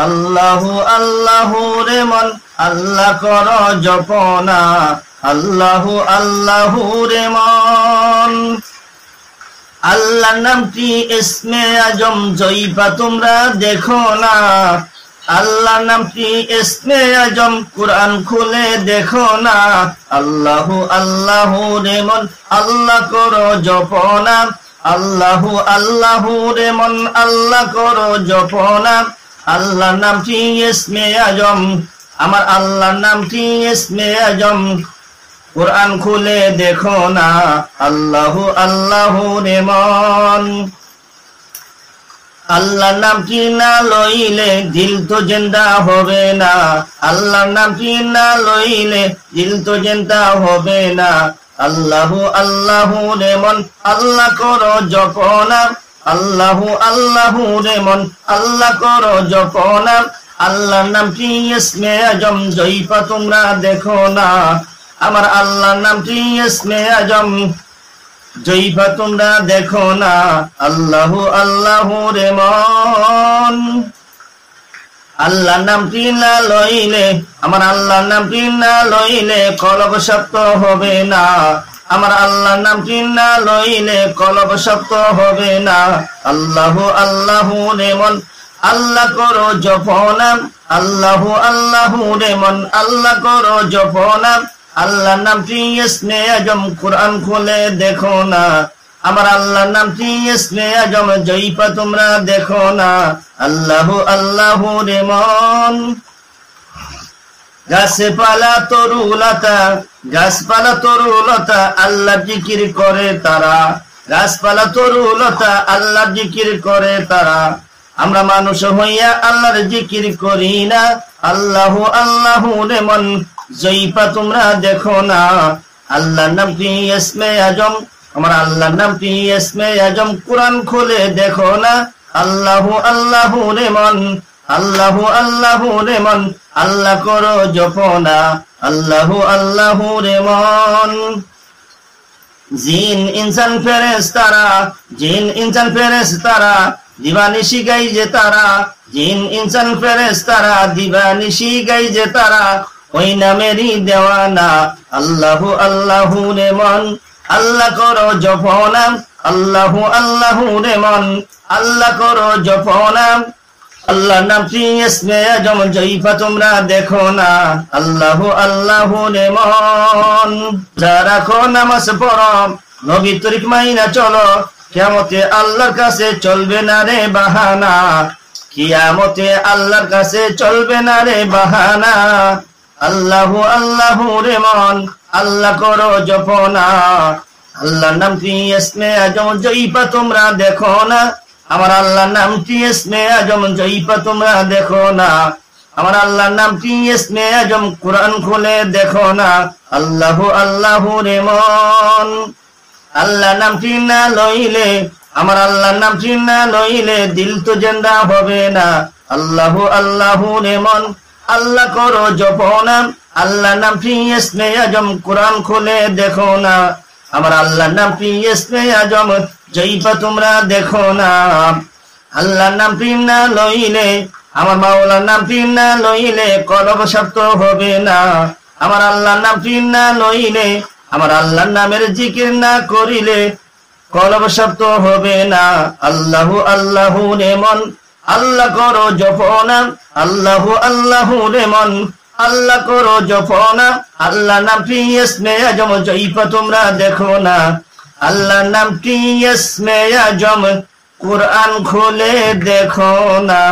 আল্লাহু আল্লাহু রে মন আল্লাহ কর জপনা, আল্লাহু আল্লাহু রে মন। আল্লাহর নামটি ইসমে আজম জয়পা তোমরা দেখো না, আল্লাহর নামটি ইসমে আজম কুরআন খুলে দেখো না। আল্লাহু আল্লাহু রে মন আল্লাহ করো জপনা, আল্লাহু আল্লাহু রে মন আল্লাহ করো জপনা। আল্লাহর নামটি ইসমে আজম, আমার আল্লাহর নামটি ইসমে আজম কুরআন খুলে দেখো না। আল্লাহু আল্লাহু রে মন। আল্লাহর নামটি না লইলে দিল তো জিন্দা হবে না, আল্লাহর নামটি না লইলে দিল তো জিন্দা হবে না। আল্লাহু আল্লাহু রে মন আল্লাহ করো জপনা, আল্লাহু আল্লাহু রে মন আল্লাহ করো জপনা। আল্লাহর নামটি ইসমে আজম জয়পা তোমরা দেখো না, আমার আল্লাহর নামটি ইসমে আজম জয়পা তোমরা দেখো না। আল্লাহু আল্লাহু রে মন। আল্লাহর নামটি না লইলে, আমার আল্লাহর নামটি না লইলে কলব শক্ত হবে না, আমার আল্লাহর নামটি না লইলে কলব শক্ত হবে না। আল্লাহু আল্লাহু রে মন আল্লাহ করো জপনা, আল্লাহু আল্লাহু রে মন আল্লাহ করো জপনা। আল্লাহর নামটি ইসমে আজম কুরআন খুলে দেখো না, আমার আল্লাহর নামটি ইসমে আজম জয়পা তোমরা দেখো না। আল্লাহু আল্লাহু রে মন। গাছপালা তরুলতা, গাছপালা তরুলতা আল্লাহ জিকির করে তারা, গাছপালা তরুলতা আল্লাহ জিকির করে তারা। আমরা মানুষ হইয়া আল্লাহর জিকির করি না, আল্লাহু আল্লাহু রে মন জয়পা তোমরা দেখো না। আল্লাহর নামটি ইসমে আজম, আমার আল্লাহর নামটি ইসমে আজম কুরআন খুলে দেখো না। আল্লাহু আল্লাহু রে মন, আল্লাহু আল্লাহু রে মন আল্লাহ করো জপনা, আল্লাহু আল্লাহু রে মন। জিন ইনসান ফেরেশতারা, জিন ইনসান ফেরেশতারা দিবানিশি গাই যে তারা, জিন ইনসান ফেরেশতারা দিবানিশি গাই যে তারা, ওই নামেরই দেওয়ানা। আল্লাহু আল্লাহু রে মন আল্লাহ করো জপনা, আল্লাহু আল্লাহু রে মন আল্লাহ করো জপনা। আল্লাহর নামটি ইসমে আজম জয়পা তোমরা দেখো না, আল্লাহু আল্লাহু রে মন। যারা রাখো নামাজ পড়ো নবীর তরিক মাইনা চলো, কিয়ামতে আল্লাহর কাছে চলবে না রে বাহানা, কিয়ামতে আল্লাহর কাছে চলবে না রে বাহানা। আল্লাহু আল্লাহু রে মন আল্লাহ করো জপনা, আল্লাহর নামটি ইসমে আজম জয়পা তোমরা দেখো না, আমার আল্লাহর নামটি ইসমে আজম জয়পা তোমরা দেখো না। আমার আল্লাহর নামটি ইসমে আজম কুরআন খুলে দেখো না। আল্লাহু আল্লাহু রে মন। আল্লাহর নামটি না লইলে, আমার আল্লাহর নামটি না লইলে দিল তো জিন্দা হবে না। আল্লাহু আল্লাহু রে মন আল্লাহ করো জপনা, আল্লাহর নামটি ইসমে আজম কুরআন খুলে দেখো না, আমার আল্লাহর নামটি ইসমে আজম জয়পা তোমরা দেখো না। আল্লাহর নামটি না লইলে, আমার মাওলার নামটি না লইলে কলব শক্ত হবে না, আমার আল্লাহর নামটি না লইলে, আমার আল্লাহর নামের জিকির না করিলে কলব শক্ত হবে না। আল্লাহু আল্লাহু রে মন আল্লাহ করো জপনা, আল্লাহু আল্লাহু রে মন আল্লাহ করো জপনা। আল্লাহর নামটি ইসমে আজম জয়পা তোমরা দেখো না, আল্লাহর নামটি ইসমে আজম কুরআন খুলে দেখো না।